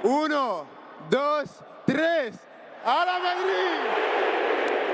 Uno, dos, tres. ¡A la Madrid!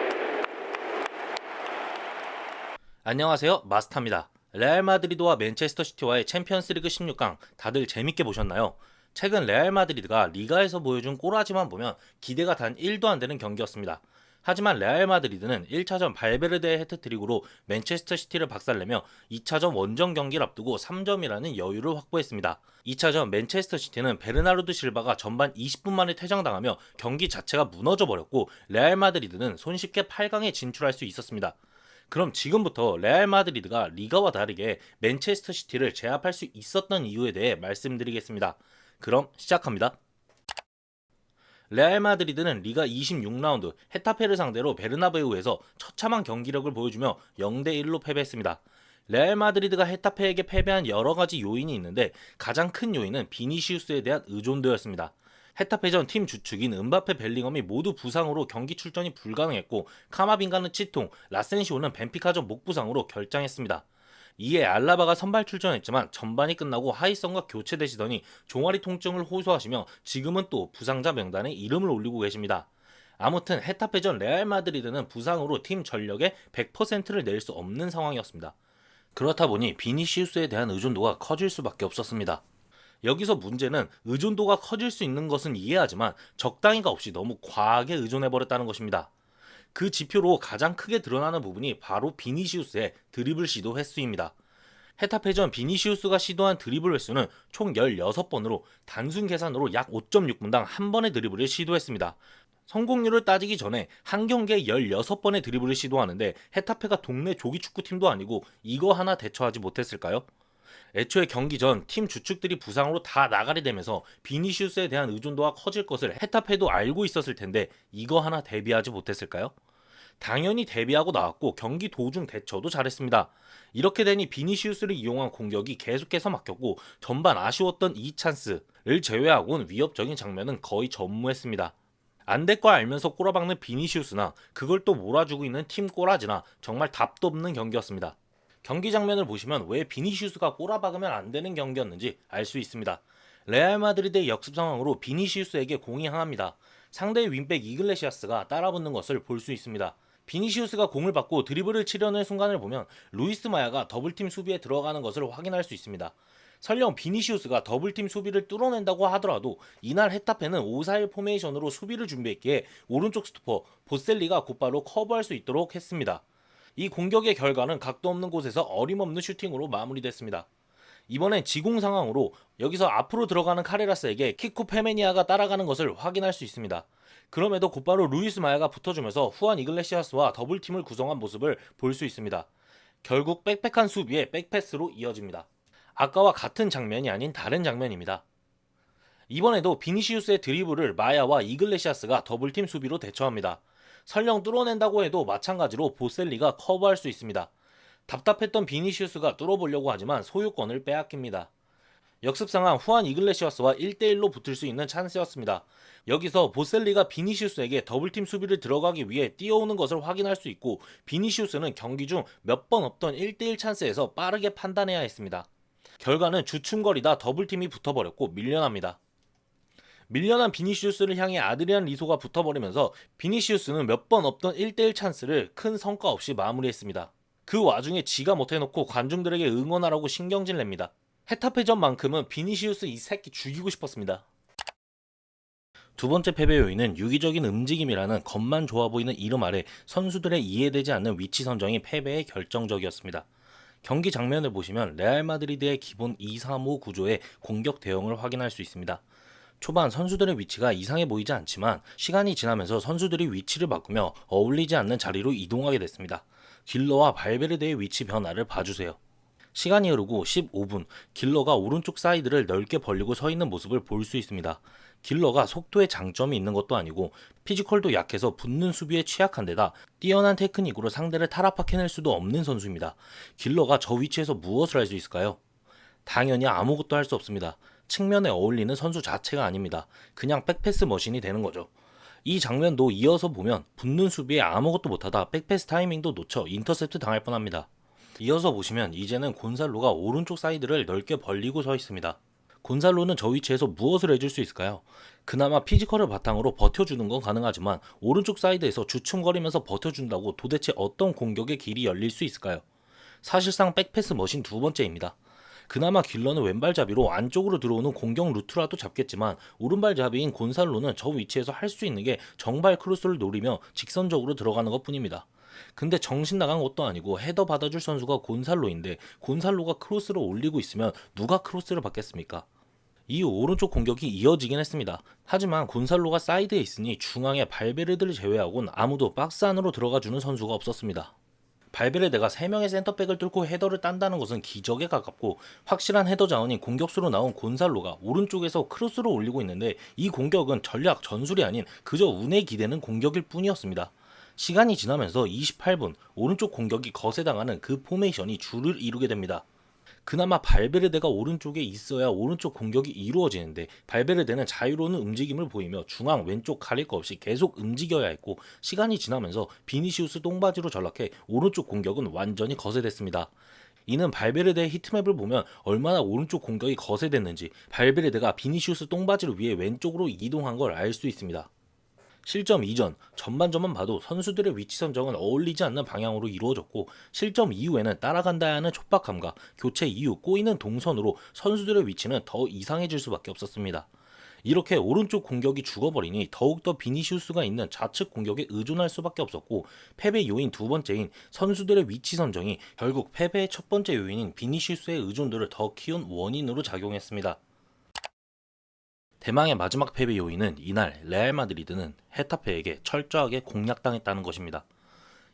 안녕하세요, 마스타입니다. 레알 마드리드와 맨체스터 시티와의 챔피언스리그 16강 다들 재밌게 보셨나요? 최근 레알 마드리드가 리가에서 보여준 꼬라지만 보면 기대가 단 1도 안 되는 경기였습니다. 하지만 레알 마드리드는 1차전 발베르데의 해트트릭으로 맨체스터 시티를 박살내며 2차전 원정 경기를 앞두고 3점이라는 여유를 확보했습니다. 2차전 맨체스터 시티는 베르나르도 실바가 전반 20분 만에 퇴장당하며 경기 자체가 무너져 버렸고 레알 마드리드는 손쉽게 8강에 진출할 수 있었습니다. 그럼 지금부터 레알 마드리드가 리가와 다르게 맨체스터 시티를 제압할 수 있었던 이유에 대해 말씀드리겠습니다. 그럼 시작합니다. 레알 마드리드는 리가 26라운드 헤타페를 상대로 베르나베우에서 처참한 경기력을 보여주며 0대1로 패배했습니다. 레알 마드리드가 헤타페에게 패배한 여러 가지 요인이 있는데 가장 큰 요인은 비니시우스에 대한 의존도였습니다. 헤타페전 팀 주축인 은바페, 벨링엄이 모두 부상으로 경기 출전이 불가능했고 카마빈가는 치통, 라센시오는 벤피카전 목 부상으로 결장했습니다. 이에 알라바가 선발 출전했지만 전반이 끝나고 하이성과 교체되시더니 종아리 통증을 호소하시며 지금은 또 부상자 명단에 이름을 올리고 계십니다. 아무튼 헤타페전 레알 마드리드는 부상으로 팀 전력의 100%를 낼 수 없는 상황이었습니다. 그렇다 보니 비니시우스에 대한 의존도가 커질 수밖에 없었습니다. 여기서 문제는 의존도가 커질 수 있는 것은 이해하지만 적당히가 없이 너무 과하게 의존해버렸다는 것입니다. 그 지표로 가장 크게 드러나는 부분이 바로 비니시우스의 드리블 시도 횟수입니다. 헤타페전 비니시우스가 시도한 드리블 횟수는 총 16번으로 단순 계산으로 약 5.6분당 한 번의 드리블을 시도했습니다. 성공률을 따지기 전에 한 경기에 16번의 드리블을 시도하는데 헤타페가 동네 조기축구팀도 아니고 이거 하나 대처하지 못했을까요? 애초에 경기 전 팀 주축들이 부상으로 다 나가게 되면서 비니시우스에 대한 의존도가 커질 것을 헤타페도 알고 있었을 텐데 이거 하나 대비하지 못했을까요? 당연히 대비하고 나왔고 경기 도중 대처도 잘했습니다. 이렇게 되니 비니시우스를 이용한 공격이 계속해서 막혔고 전반 아쉬웠던 이 찬스를 제외하고는 위협적인 장면은 거의 전무했습니다. 안 될 거 알면서 꼬라박는 비니시우스나 그걸 또 몰아주고 있는 팀 꼬라지나 정말 답도 없는 경기였습니다. 경기 장면을 보시면 왜 비니시우스가 꼬라박으면 안 되는 경기였는지 알 수 있습니다. 레알 마드리드의 역습 상황으로 비니시우스에게 공이 향합니다. 상대의 윙백 이글레시아스가 따라붙는 것을 볼 수 있습니다. 비니시우스가 공을 받고 드리블을 치려는 순간을 보면 루이스 마야가 더블팀 수비에 들어가는 것을 확인할 수 있습니다. 설령 비니시우스가 더블팀 수비를 뚫어낸다고 하더라도 이날 헤타페는 5-4-1 포메이션으로 수비를 준비했기에 오른쪽 스토퍼 보셀리가 곧바로 커버할 수 있도록 했습니다. 이 공격의 결과는 각도 없는 곳에서 어림없는 슈팅으로 마무리됐습니다. 이번엔 지공 상황으로 여기서 앞으로 들어가는 카레라스에게 키코 페메니아가 따라가는 것을 확인할 수 있습니다. 그럼에도 곧바로 루이스 마야가 붙어주면서 후안 이글레시아스와 더블팀을 구성한 모습을 볼 수 있습니다. 결국 빽빽한 수비에 백패스로 이어집니다. 아까와 같은 장면이 아닌 다른 장면입니다. 이번에도 비니시우스의 드리블을 마야와 이글레시아스가 더블팀 수비로 대처합니다. 설령 뚫어낸다고 해도 마찬가지로 보셀리가 커버할 수 있습니다. 답답했던 비니시우스가 뚫어보려고 하지만 소유권을 빼앗깁니다. 역습 상황 후안 이글레시아스와 1대1로 붙을 수 있는 찬스였습니다. 여기서 보셀리가 비니시우스에게 더블팀 수비를 들어가기 위해 뛰어오는 것을 확인할 수 있고 비니시우스는 경기 중 몇 번 없던 1대1 찬스에서 빠르게 판단해야 했습니다. 결과는 주춤거리다 더블팀이 붙어버렸고 밀려납니다. 밀려난 비니시우스를 향해 아드리안 리소가 붙어버리면서 비니시우스는 몇 번 없던 1대1 찬스를 큰 성과 없이 마무리했습니다. 그 와중에 지가 못해놓고 관중들에게 응원하라고 신경질 냅니다. 헤타페전만큼은 비니시우스 이 새끼 죽이고 싶었습니다. 두 번째 패배 요인은 유기적인 움직임이라는 겉만 좋아 보이는 이름 아래 선수들의 이해되지 않는 위치 선정이 패배에 결정적이었습니다. 경기 장면을 보시면 레알 마드리드의 기본 2-3-5 구조의 공격 대응을 확인할 수 있습니다. 초반 선수들의 위치가 이상해 보이지 않지만 시간이 지나면서 선수들이 위치를 바꾸며 어울리지 않는 자리로 이동하게 됐습니다. 길러와 발베르데의 위치 변화를 봐주세요. 시간이 흐르고 15분, 길러가 오른쪽 사이드를 넓게 벌리고 서 있는 모습을 볼 수 있습니다. 길러가 속도에 장점이 있는 것도 아니고 피지컬도 약해서 붙는 수비에 취약한 데다 뛰어난 테크닉으로 상대를 탈압해낼 수도 없는 선수입니다. 길러가 저 위치에서 무엇을 할 수 있을까요? 당연히 아무것도 할 수 없습니다. 측면에 어울리는 선수 자체가 아닙니다. 그냥 백패스 머신이 되는 거죠. 이 장면도 이어서 보면 붙는 수비에 아무것도 못하다 백패스 타이밍도 놓쳐 인터셉트 당할 뻔합니다. 이어서 보시면 이제는 곤살로가 오른쪽 사이드를 넓게 벌리고 서 있습니다. 곤살로는 저 위치에서 무엇을 해줄 수 있을까요? 그나마 피지컬을 바탕으로 버텨주는 건 가능하지만 오른쪽 사이드에서 주춤거리면서 버텨준다고 도대체 어떤 공격의 길이 열릴 수 있을까요? 사실상 백패스 머신 두 번째입니다. 그나마 길러는 왼발잡이로 안쪽으로 들어오는 공격 루트라도 잡겠지만 오른발잡이인 곤살로는 저 위치에서 할 수 있는 게 정발 크로스를 노리며 직선적으로 들어가는 것 뿐입니다. 근데 정신 나간 것도 아니고 헤더 받아줄 선수가 곤살로인데 곤살로가 크로스를 올리고 있으면 누가 크로스를 받겠습니까? 이후 오른쪽 공격이 이어지긴 했습니다. 하지만 곤살로가 사이드에 있으니 중앙에 발베르데를 제외하고는 아무도 박스 안으로 들어가주는 선수가 없었습니다. 발베르데가 3명의 센터백을 뚫고 헤더를 딴다는 것은 기적에 가깝고 확실한 헤더 자원인 공격수로 나온 곤살로가 오른쪽에서 크로스로 올리고 있는데 이 공격은 전략 전술이 아닌 그저 운에 기대는 공격일 뿐이었습니다. 시간이 지나면서 28분 오른쪽 공격이 거세당하는 그 포메이션이 줄을 이루게 됩니다. 그나마 발베르데가 오른쪽에 있어야 오른쪽 공격이 이루어지는데 발베르데는 자유로운 움직임을 보이며 중앙 왼쪽 가릴 거 없이 계속 움직여야 했고 시간이 지나면서 비니시우스 똥바지로 전락해 오른쪽 공격은 완전히 거세됐습니다. 이는 발베르데의 히트맵을 보면 얼마나 오른쪽 공격이 거세됐는지 발베르데가 비니시우스 똥바지를 위해 왼쪽으로 이동한 걸 알 수 있습니다. 실점 이전, 전반전만 봐도 선수들의 위치 선정은 어울리지 않는 방향으로 이루어졌고 실점 이후에는 따라간다야 하는 촉박함과 교체 이후 꼬이는 동선으로 선수들의 위치는 더 이상해질 수밖에 없었습니다. 이렇게 오른쪽 공격이 죽어버리니 더욱더 비니시우스가 있는 좌측 공격에 의존할 수밖에 없었고 패배 요인 두 번째인 선수들의 위치 선정이 결국 패배의 첫 번째 요인인 비니시우스의 의존도를 더 키운 원인으로 작용했습니다. 대망의 마지막 패배 요인은 이날 레알 마드리드는 헤타페에게 철저하게 공략당했다는 것입니다.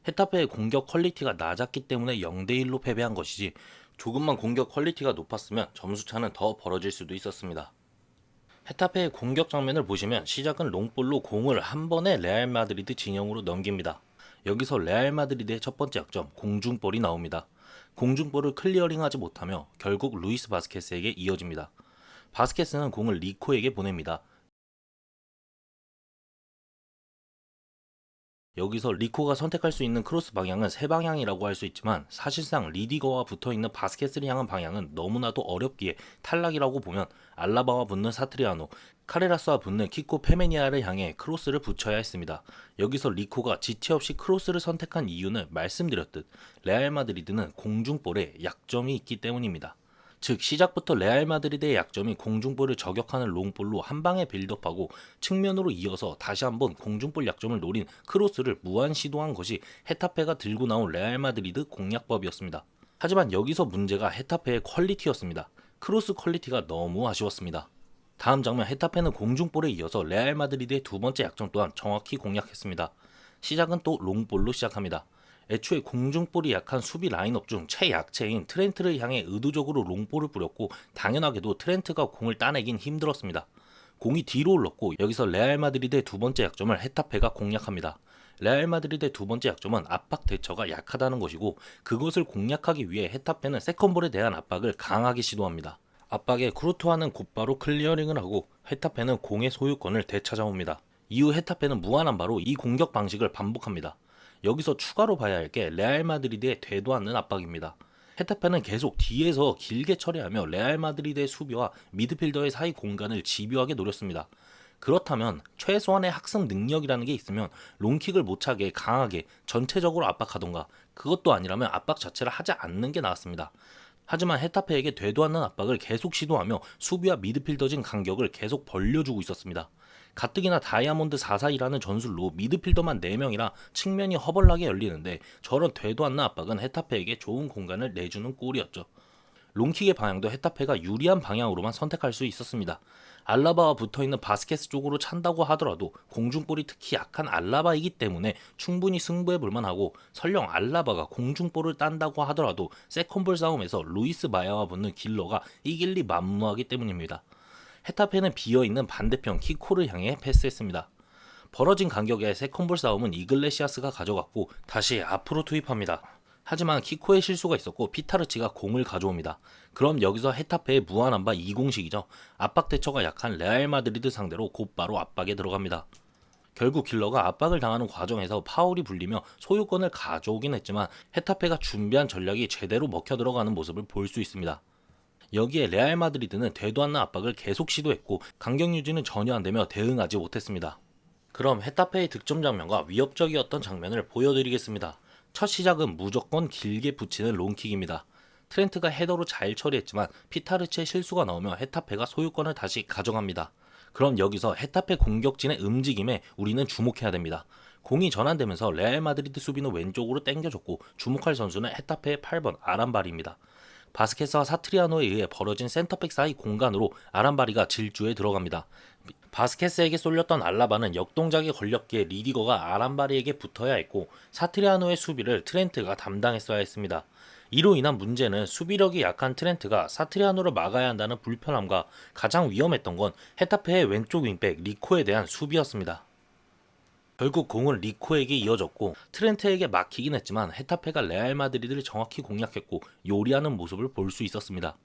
헤타페의 공격 퀄리티가 낮았기 때문에 0대1로 패배한 것이지 조금만 공격 퀄리티가 높았으면 점수차는 더 벌어질 수도 있었습니다. 헤타페의 공격 장면을 보시면 시작은 롱볼로 공을 한 번에 레알 마드리드 진영으로 넘깁니다. 여기서 레알 마드리드의 첫 번째 약점 공중볼이 나옵니다. 공중볼을 클리어링하지 못하며 결국 루이스 바스케스에게 이어집니다. 바스케스는 공을 리코에게 보냅니다. 여기서 리코가 선택할 수 있는 크로스 방향은 세 방향이라고 할 수 있지만 사실상 리디거와 붙어있는 바스케스를 향한 방향은 너무나도 어렵기에 탈락이라고 보면 알라바와 붙는 사트리아노, 카레라스와 붙는 키코 페메니아를 향해 크로스를 붙여야 했습니다. 여기서 리코가 지체 없이 크로스를 선택한 이유는 말씀드렸듯 레알 마드리드는 공중볼에 약점이 있기 때문입니다. 즉 시작부터 레알 마드리드의 약점이 공중볼을 저격하는 롱볼로 한 방에 빌드업하고 측면으로 이어서 다시 한번 공중볼 약점을 노린 크로스를 무한 시도한 것이 헤타페가 들고 나온 레알 마드리드 공략법이었습니다. 하지만 여기서 문제가 헤타페의 퀄리티였습니다. 크로스 퀄리티가 너무 아쉬웠습니다. 다음 장면 헤타페는 공중볼에 이어서 레알 마드리드의 두 번째 약점 또한 정확히 공략했습니다. 시작은 또 롱볼로 시작합니다. 애초에 공중볼이 약한 수비 라인업 중 최약체인 트렌트를 향해 의도적으로 롱볼을 뿌렸고 당연하게도 트렌트가 공을 따내긴 힘들었습니다. 공이 뒤로 흘렀고 여기서 레알 마드리드의 두 번째 약점을 헤타페가 공략합니다. 레알 마드리드의 두 번째 약점은 압박 대처가 약하다는 것이고 그것을 공략하기 위해 헤타페는 세컨볼에 대한 압박을 강하게 시도합니다. 압박에 쿠르투아는 곧바로 클리어링을 하고 헤타페는 공의 소유권을 되찾아옵니다. 이후 헤타페는 무한한 바로 이 공격 방식을 반복합니다. 여기서 추가로 봐야 할 게 레알 마드리드의 되도 않는 압박입니다. 헤타페는 계속 뒤에서 길게 처리하며 레알 마드리드의 수비와 미드필더의 사이 공간을 집요하게 노렸습니다. 그렇다면 최소한의 학습 능력이라는 게 있으면 롱킥을 못 차게 강하게 전체적으로 압박하던가 그것도 아니라면 압박 자체를 하지 않는 게 나았습니다. 하지만 헤타페에게 되도 않는 압박을 계속 시도하며 수비와 미드필더진 간격을 계속 벌려주고 있었습니다. 가뜩이나 다이아몬드 4-4-2라는 전술로 미드필더만 4명이라 측면이 허벌나게 열리는데 저런 되도 않는 압박은 헤타페에게 좋은 공간을 내주는 꼴이었죠. 롱킥의 방향도 헤타페가 유리한 방향으로만 선택할 수 있었습니다. 알라바와 붙어있는 바스케스 쪽으로 찬다고 하더라도 공중볼이 특히 약한 알라바이기 때문에 충분히 승부해볼 만하고 설령 알라바가 공중볼을 딴다고 하더라도 세컨볼 싸움에서 루이스 마야와 붙는 길러가 이길 리 만무하기 때문입니다. 헤타페는 비어있는 반대편 키코를 향해 패스했습니다. 벌어진 간격의 세컨볼 싸움은 이글레시아스가 가져갔고 다시 앞으로 투입합니다. 하지만 키코의 실수가 있었고 피타르치가 공을 가져옵니다. 그럼 여기서 헤타페의 무한한 바 2공식이죠. 압박 대처가 약한 레알 마드리드 상대로 곧바로 압박에 들어갑니다. 결국 길러가 압박을 당하는 과정에서 파울이 불리며 소유권을 가져오긴 했지만 헤타페가 준비한 전략이 제대로 먹혀 들어가는 모습을 볼 수 있습니다. 여기에 레알 마드리드는 되도 않는 압박을 계속 시도했고 간격 유지는 전혀 안되며 대응하지 못했습니다. 그럼 헤타페의 득점 장면과 위협적이었던 장면을 보여드리겠습니다. 첫 시작은 무조건 길게 붙이는 롱킥입니다. 트렌트가 헤더로 잘 처리했지만 피타르치의 실수가 나오며 헤타페가 소유권을 다시 가져갑니다. 그럼 여기서 헤타페 공격진의 움직임에 우리는 주목해야 됩니다. 공이 전환되면서 레알 마드리드 수비는 왼쪽으로 당겨줬고 주목할 선수는 헤타페의 8번 아란바리입니다. 바스케스와 사트리아노에 의해 벌어진 센터백 사이 공간으로 아란바리가 질주에 들어갑니다. 바스케스에게 쏠렸던 알라바는 역동작에 걸렸기에 리디거가 아란바리에게 붙어야 했고 사트리아노의 수비를 트렌트가 담당했어야 했습니다. 이로 인한 문제는 수비력이 약한 트렌트가 사트리아노를 막아야 한다는 불편함과 가장 위험했던 건 헤타페의 왼쪽 윙백 리코에 대한 수비였습니다. 결국 공은 리코에게 이어졌고 트렌트에게 막히긴 했지만 헤타페가 레알 마드리드를 정확히 공략했고 요리하는 모습을 볼 수 있었습니다.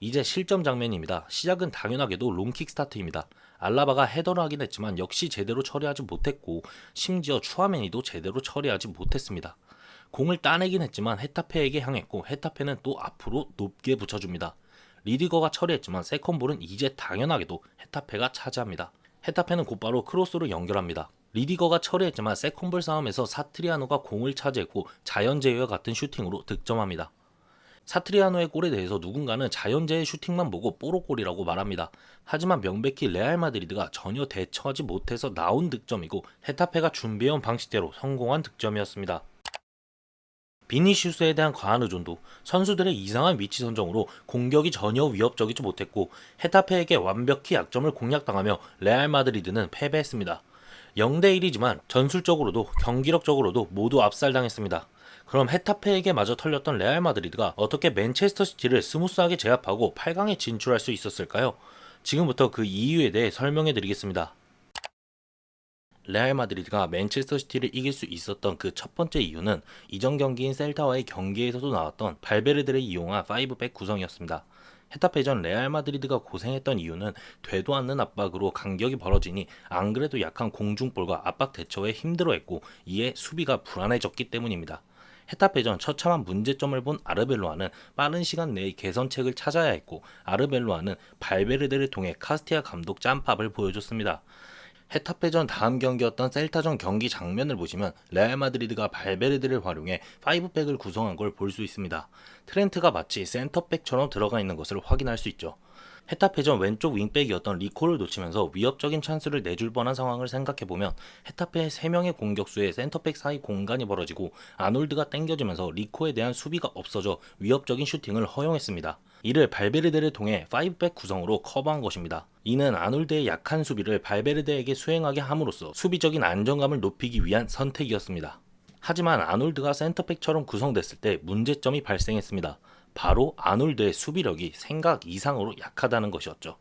이제 실점 장면입니다. 시작은 당연하게도 롱킥 스타트입니다. 알라바가 헤더를 하긴 했지만 역시 제대로 처리하지 못했고 심지어 추아메니도 제대로 처리하지 못했습니다. 공을 따내긴 했지만 헤타페에게 향했고 헤타페는 또 앞으로 높게 붙여줍니다. 리디거가 처리했지만 세컨볼은 이제 당연하게도 헤타페가 차지합니다. 헤타페는 곧바로 크로스로 연결합니다. 리디거가 처리했지만 세컨볼 싸움에서 사트리아노가 공을 차지했고 자연재해와 같은 슈팅으로 득점합니다. 사트리아노의 골에 대해서 누군가는 자연재해 슈팅만 보고 뽀로골이라고 말합니다. 하지만 명백히 레알 마드리드가 전혀 대처하지 못해서 나온 득점이고 헤타페가 준비해온 방식대로 성공한 득점이었습니다. 비니시우스에 대한 과한 의존도, 선수들의 이상한 위치 선정으로 공격이 전혀 위협적이지 못했고 헤타페에게 완벽히 약점을 공략당하며 레알 마드리드는 패배했습니다. 0대1이지만 전술적으로도 경기력적으로도 모두 압살당했습니다. 그럼 헤타페에게 마저 털렸던 레알 마드리드가 어떻게 맨체스터 시티를 스무스하게 제압하고 8강에 진출할 수 있었을까요? 지금부터 그 이유에 대해 설명해 드리겠습니다. 레알 마드리드가 맨체스터 시티를 이길 수 있었던 그 첫 번째 이유는 이전 경기인 셀타와의 경기에서도 나왔던 발베르데를 이용한 5백 구성이었습니다. 헤타페전 레알 마드리드가 고생했던 이유는 되도 않는 압박으로 간격이 벌어지니 안 그래도 약한 공중볼과 압박 대처에 힘들어했고 이에 수비가 불안해졌기 때문입니다. 헤타페전 처참한 문제점을 본 아르벨로아는 빠른 시간 내에 개선책을 찾아야 했고 아르벨로아는 발베르데를 통해 카스티아 감독 짬밥을 보여줬습니다. 헤타페전 다음 경기였던 셀타전 경기 장면을 보시면 레알 마드리드가 발베르데를 활용해 5백을 구성한 걸 볼 수 있습니다. 트렌트가 마치 센터백처럼 들어가 있는 것을 확인할 수 있죠. 헤타페전 왼쪽 윙백이었던 리코를 놓치면서 위협적인 찬스를 내줄 뻔한 상황을 생각해보면 헤타페의 3명의 공격수에 센터백 사이 공간이 벌어지고 아놀드가 당겨지면서 리코에 대한 수비가 없어져 위협적인 슈팅을 허용했습니다. 이를 발베르데를 통해 5백 구성으로 커버한 것입니다. 이는 아놀드의 약한 수비를 발베르데에게 수행하게 함으로써 수비적인 안정감을 높이기 위한 선택이었습니다. 하지만 아놀드가 센터백처럼 구성됐을 때 문제점이 발생했습니다. 바로 아놀드의 수비력이 생각 이상으로 약하다는 것이었죠.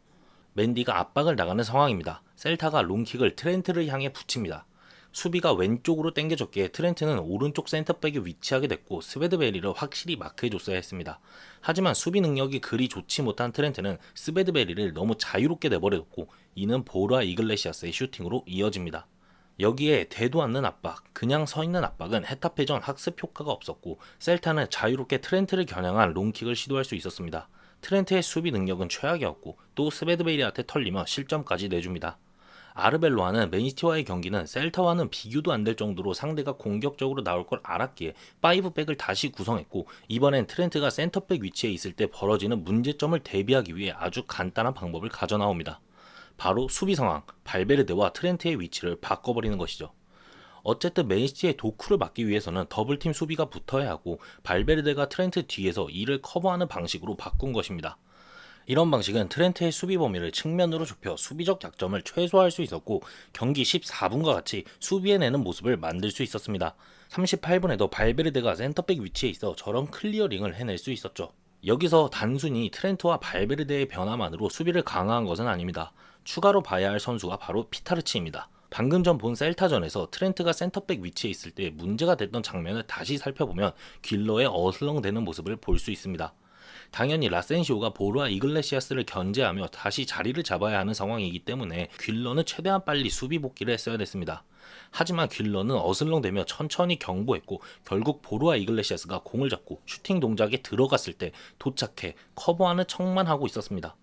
맨디가 압박을 나가는 상황입니다. 셀타가 롱킥을 트렌트를 향해 붙입니다. 수비가 왼쪽으로 당겨졌기에 트렌트는 오른쪽 센터백에 위치하게 됐고 스베드베리를 확실히 마크해줬어야 했습니다. 하지만 수비 능력이 그리 좋지 못한 트렌트는 스베드베리를 너무 자유롭게 내버려뒀고 이는 보라 이글레시아스의 슈팅으로 이어집니다. 여기에 되도 않는 압박, 그냥 서있는 압박은 헤타페전 학습 효과가 없었고 셀타는 자유롭게 트렌트를 겨냥한 롱킥을 시도할 수 있었습니다. 트렌트의 수비 능력은 최악이었고 또 스베드베리한테 털리며 실점까지 내줍니다. 아르벨로아는 맨시티와의 경기는 셀타와는 비교도 안 될 정도로 상대가 공격적으로 나올 걸 알았기에 5백을 다시 구성했고 이번엔 트렌트가 센터백 위치에 있을 때 벌어지는 문제점을 대비하기 위해 아주 간단한 방법을 가져나옵니다. 바로 수비 상황, 발베르데와 트렌트의 위치를 바꿔버리는 것이죠. 어쨌든 맨시티의 도크를 막기 위해서는 더블팀 수비가 붙어야 하고 발베르데가 트렌트 뒤에서 이를 커버하는 방식으로 바꾼 것입니다. 이런 방식은 트렌트의 수비 범위를 측면으로 좁혀 수비적 약점을 최소화할 수 있었고 경기 14분과 같이 수비해내는 모습을 만들 수 있었습니다. 38분에도 발베르데가 센터백 위치에 있어 저런 클리어링을 해낼 수 있었죠. 여기서 단순히 트렌트와 발베르데의 변화만으로 수비를 강화한 것은 아닙니다. 추가로 봐야 할 선수가 바로 피타르치입니다. 방금 전 본 셀타전에서 트렌트가 센터백 위치에 있을 때 문제가 됐던 장면을 다시 살펴보면 길러의 어슬렁대는 모습을 볼 수 있습니다. 당연히 라센시오가 보루아 이글레시아스를 견제하며 다시 자리를 잡아야 하는 상황이기 때문에 퀼러는 최대한 빨리 수비 복귀를 했어야 됐습니다. 하지만 퀼러는 어슬렁대며 천천히 경보했고 결국 보루아 이글레시아스가 공을 잡고 슈팅 동작에 들어갔을 때 도착해 커버하는 척만 하고 있었습니다.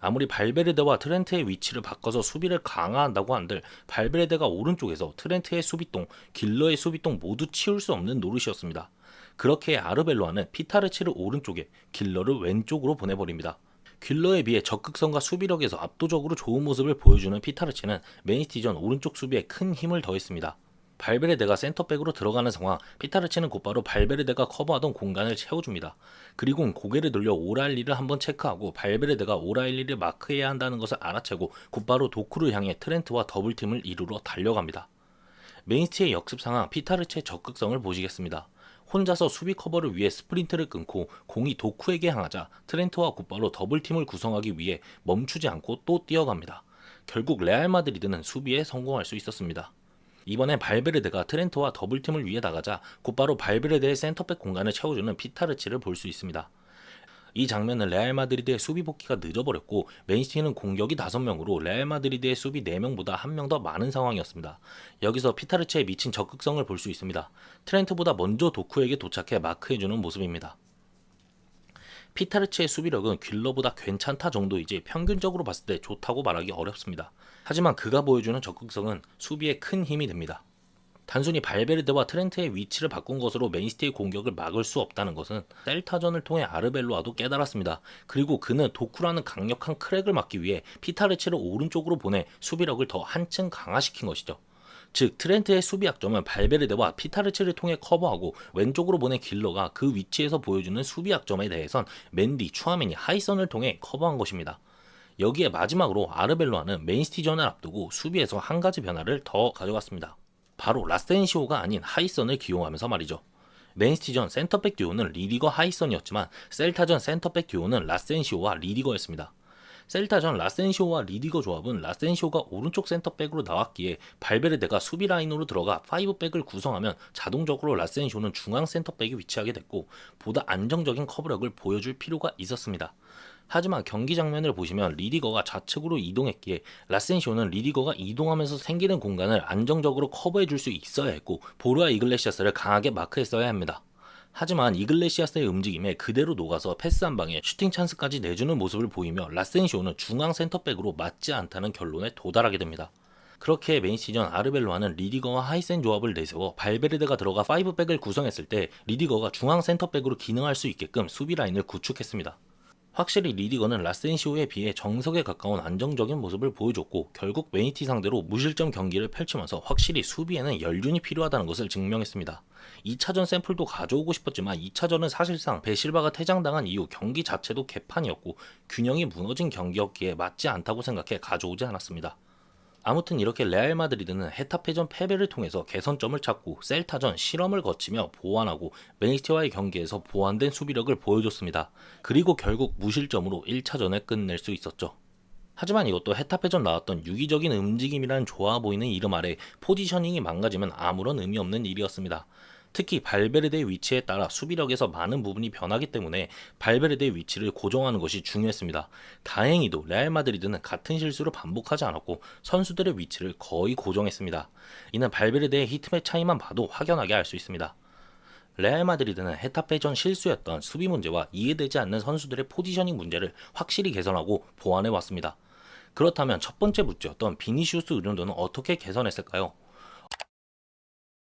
아무리 발베르데와 트렌트의 위치를 바꿔서 수비를 강화한다고 한들 발베르데가 오른쪽에서 트렌트의 수비똥, 길러의 수비똥 모두 치울 수 없는 노릇이었습니다. 그렇게 아르벨로아는 피타르치를 오른쪽에, 길러를 왼쪽으로 보내버립니다. 길러에 비해 적극성과 수비력에서 압도적으로 좋은 모습을 보여주는 피타르치는 맨시티전 오른쪽 수비에 큰 힘을 더했습니다. 발베르데가 센터백으로 들어가는 상황, 피타르치는 곧바로 발베르데가 커버하던 공간을 채워줍니다. 그리고 고개를 돌려 오라일리를 한번 체크하고 발베르데가 오라일리를 마크해야 한다는 것을 알아채고 곧바로 도쿠를 향해 트렌트와 더블팀을 이루러 달려갑니다. 맨시티의 역습 상황, 피타르치의 적극성을 보시겠습니다. 혼자서 수비 커버를 위해 스프린트를 끊고 공이 도쿠에게 향하자 트렌트와 곧바로 더블팀을 구성하기 위해 멈추지 않고 또 뛰어갑니다. 결국 레알 마드리드는 수비에 성공할 수 있었습니다. 이번엔 발베르데가 트렌트와 더블팀을 위해 나가자 곧바로 발베르데의 센터백 공간을 채워주는 피타르치를 볼 수 있습니다. 이 장면은 레알 마드리드의 수비 복귀가 늦어버렸고 맨시티는 공격이 5명으로 레알 마드리드의 수비 4명보다 1명 더 많은 상황이었습니다. 여기서 피타르치의 미친 적극성을 볼 수 있습니다. 트렌트보다 먼저 도쿠에게 도착해 마크해주는 모습입니다. 피타르치의 수비력은 퀼러보다 괜찮다 정도이지 평균적으로 봤을 때 좋다고 말하기 어렵습니다. 하지만 그가 보여주는 적극성은 수비에 큰 힘이 됩니다. 단순히 발베르데와 트렌트의 위치를 바꾼 것으로 맨시티의 공격을 막을 수 없다는 것은 셀타전을 통해 아르벨로아도 깨달았습니다. 그리고 그는 도쿠라는 강력한 크랙을 막기 위해 피타르치를 오른쪽으로 보내 수비력을 더 한층 강화시킨 것이죠. 즉 트렌트의 수비 약점은 발베르데와 피타르치를 통해 커버하고 왼쪽으로 보낸 길러가 그 위치에서 보여주는 수비 약점에 대해선 맨디, 추아멘이 하이선을 통해 커버한 것입니다. 여기에 마지막으로 아르벨로아는 맨시티전을 앞두고 수비에서 한 가지 변화를 더 가져갔습니다. 바로 라센시오가 아닌 하이선을 기용하면서 말이죠. 맨시티전 센터백 듀오는 리디거 하이선이었지만 셀타전 센터백 듀오는 라센시오와 리디거였습니다. 셀타전 라센시오와 리디거 조합은 라센시오가 오른쪽 센터백으로 나왔기에 발베르데가 수비 라인으로 들어가 5백을 구성하면 자동적으로 라센시오는 중앙 센터백에 위치하게 됐고 보다 안정적인 커버력을 보여줄 필요가 있었습니다. 하지만 경기 장면을 보시면 리디거가 좌측으로 이동했기에 라센시오는 리디거가 이동하면서 생기는 공간을 안정적으로 커버해줄 수 있어야 했고 보루아 이글레시아스를 강하게 마크했어야 합니다. 하지만 이글레시아스의 움직임에 그대로 녹아서 패스 한 방에 슈팅 찬스까지 내주는 모습을 보이며 라센시오는 중앙 센터백으로 맞지 않다는 결론에 도달하게 됩니다. 그렇게 맨시티전 아르벨로아는 리디거와 하이센 조합을 내세워 발베르데가 들어가 5백을 구성했을 때 리디거가 중앙 센터백으로 기능할 수 있게끔 수비 라인을 구축했습니다. 확실히 리디거는 라센시오에 비해 정석에 가까운 안정적인 모습을 보여줬고 결국 맨시티 상대로 무실점 경기를 펼치면서 확실히 수비에는 연륜이 필요하다는 것을 증명했습니다. 2차전 샘플도 가져오고 싶었지만 2차전은 사실상 베실바가 퇴장당한 이후 경기 자체도 개판이었고 균형이 무너진 경기였기에 맞지 않다고 생각해 가져오지 않았습니다. 아무튼 이렇게 레알 마드리드는 헤타페전 패배를 통해서 개선점을 찾고 셀타전 실험을 거치며 보완하고 맨시티와의 경기에서 보완된 수비력을 보여줬습니다. 그리고 결국 무실점으로 1차전을 끝낼 수 있었죠. 하지만 이것도 헤타페전 나왔던 유기적인 움직임이란 좋아 보이는 이름 아래 포지셔닝이 망가지면 아무런 의미 없는 일이었습니다. 특히 발베르데의 위치에 따라 수비력에서 많은 부분이 변하기 때문에 발베르데의 위치를 고정하는 것이 중요했습니다. 다행히도 레알 마드리드는 같은 실수를 반복하지 않았고 선수들의 위치를 거의 고정했습니다. 이는 발베르데의 히트맵 차이만 봐도 확연하게 알 수 있습니다. 레알 마드리드는 헤타페전 실수였던 수비 문제와 이해되지 않는 선수들의 포지셔닝 문제를 확실히 개선하고 보완해 왔습니다. 그렇다면 첫 번째 문제였던 비니시우스 의존도는 어떻게 개선했을까요?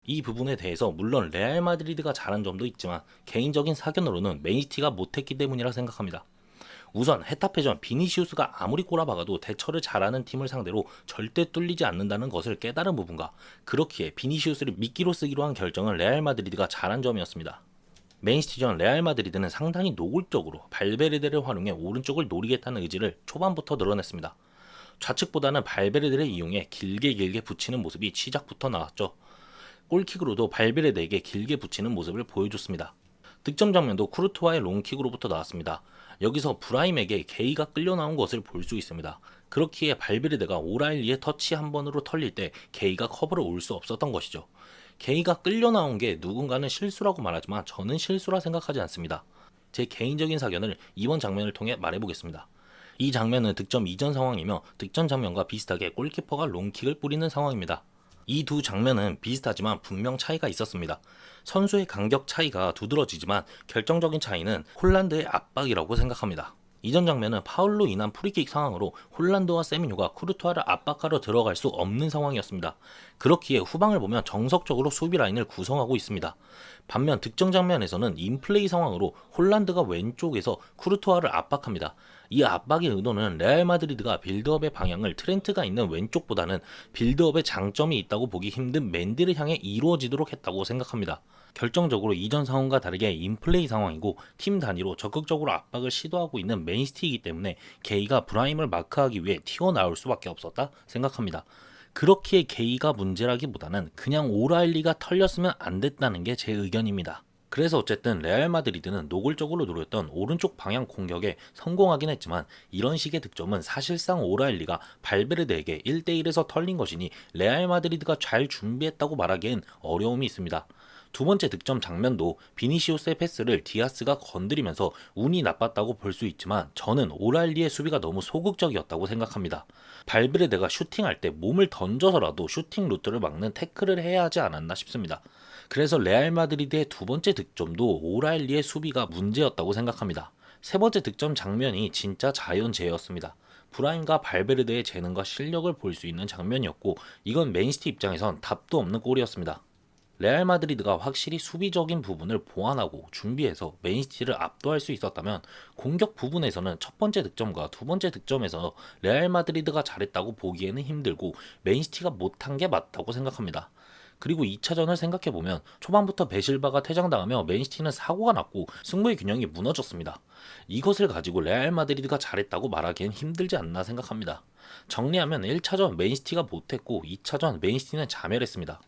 이 부분에 대해서 물론 레알 마드리드가 잘한 점도 있지만 개인적인 사견으로는 맨시티가 못했기 때문이라 생각합니다. 우선 헤타페전 비니시우스가 아무리 꼬라박아도 대처를 잘하는 팀을 상대로 절대 뚫리지 않는다는 것을 깨달은 부분과 그렇기에 비니시우스를 미끼로 쓰기로 한 결정은 레알 마드리드가 잘한 점이었습니다. 맨시티전 레알 마드리드는 상당히 노골적으로 발베르데를 활용해 오른쪽을 노리겠다는 의지를 초반부터 드러냈습니다. 좌측보다는 발베르데를 이용해 길게 붙이는 모습이 시작부터 나왔죠. 골킥으로도 발베르데에게 길게 붙이는 모습을 보여줬습니다. 득점 장면도 쿠르투아의 롱킥으로부터 나왔습니다. 여기서 브라임에게 게이가 끌려 나온 것을 볼 수 있습니다. 그렇기에 발베르데가 오라일리의 터치 한 번으로 털릴 때 게이가 커버를 올 수 없었던 것이죠. 게이가 끌려 나온 게 누군가는 실수라고 말하지만 저는 실수라 생각하지 않습니다. 제 개인적인 사견을 이번 장면을 통해 말해보겠습니다. 이 장면은 득점 이전 상황이며 득점 장면과 비슷하게 골키퍼가 롱킥을 뿌리는 상황입니다. 이 두 장면은 비슷하지만 분명 차이가 있었습니다. 선수의 간격 차이가 두드러지지만 결정적인 차이는 홀란드의 압박이라고 생각합니다. 이전 장면은 파울로 인한 프리킥 상황으로 홀란드와 세미뉴가 쿠르투아를 압박하러 들어갈 수 없는 상황이었습니다. 그렇기에 후방을 보면 정석적으로 수비 라인을 구성하고 있습니다. 반면 득점 장면에서는 인플레이 상황으로 홀란드가 왼쪽에서 쿠르투아를 압박합니다. 이 압박의 의도는 레알 마드리드가 빌드업의 방향을 트렌트가 있는 왼쪽보다는 빌드업에 장점이 있다고 보기 힘든 맨디를 향해 이루어지도록 했다고 생각합니다. 결정적으로 이전 상황과 다르게 인플레이 상황이고 팀 단위로 적극적으로 압박을 시도하고 있는 맨시티이기 때문에 게이가 브라임을 마크하기 위해 튀어나올 수밖에 없었다 생각합니다. 그렇기에 게이가 문제라기보다는 그냥 오라일리가 털렸으면 안 됐다는 게 제 의견입니다. 그래서 어쨌든 레알 마드리드는 노골적으로 노렸던 오른쪽 방향 공격에 성공하긴 했지만 이런 식의 득점은 사실상 오라일리가 발베르데에게 1대1에서 털린 것이니 레알 마드리드가 잘 준비했다고 말하기엔 어려움이 있습니다. 두 번째 득점 장면도 비니시우스의 패스를 디아스가 건드리면서 운이 나빴다고 볼 수 있지만 저는 오라일리의 수비가 너무 소극적이었다고 생각합니다. 발베르데가 슈팅할 때 몸을 던져서라도 슈팅 루트를 막는 태클을 해야 하지 않았나 싶습니다. 그래서 레알 마드리드의 두 번째 득점도 오라일리의 수비가 문제였다고 생각합니다. 세 번째 득점 장면이 진짜 자연재해였습니다. 브라임과 발베르데의 재능과 실력을 볼 수 있는 장면이었고 이건 맨시티 입장에선 답도 없는 골이었습니다. 레알 마드리드가 확실히 수비적인 부분을 보완하고 준비해서 맨시티를 압도할 수 있었다면 공격 부분에서는 첫 번째 득점과 두 번째 득점에서 레알 마드리드가 잘했다고 보기에는 힘들고 맨시티가 못한 게 맞다고 생각합니다. 그리고 2차전을 생각해보면 초반부터 베실바가 퇴장당하며 맨시티는 사고가 났고 승부의 균형이 무너졌습니다. 이것을 가지고 레알 마드리드가 잘했다고 말하기엔 힘들지 않나 생각합니다. 정리하면 1차전 맨시티가 못했고 2차전 맨시티는 자멸했습니다.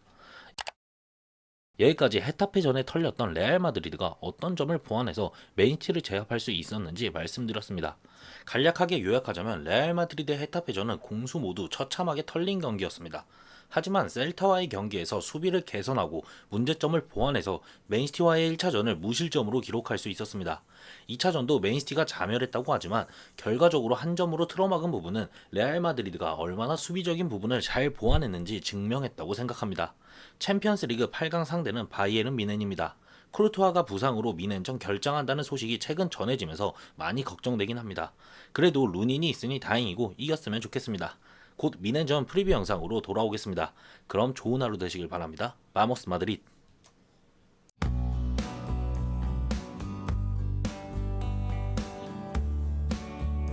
여기까지 헤타페 전에 털렸던 레알 마드리드가 어떤 점을 보완해서 맨시티를 제압할 수 있었는지 말씀드렸습니다. 간략하게 요약하자면 레알 마드리드의 헤타페전은 공수 모두 처참하게 털린 경기였습니다. 하지만 셀타와의 경기에서 수비를 개선하고 문제점을 보완해서 맨시티와의 1차전을 무실점으로 기록할 수 있었습니다. 2차전도 맨시티가 자멸했다고 하지만 결과적으로 한 점으로 틀어막은 부분은 레알 마드리드가 얼마나 수비적인 부분을 잘 보완했는지 증명했다고 생각합니다. 챔피언스리그 8강 상대는 바이에른 뮌헨입니다. 쿠르투아가 부상으로 뮌헨전 결장한다는 소식이 최근 전해지면서 많이 걱정되긴 합니다. 그래도 루닌이 있으니 다행이고 이겼으면 좋겠습니다. 곧 뮌헨전 프리뷰 영상으로 돌아오겠습니다. 그럼 좋은 하루 되시길 바랍니다. 바모스 마드리드.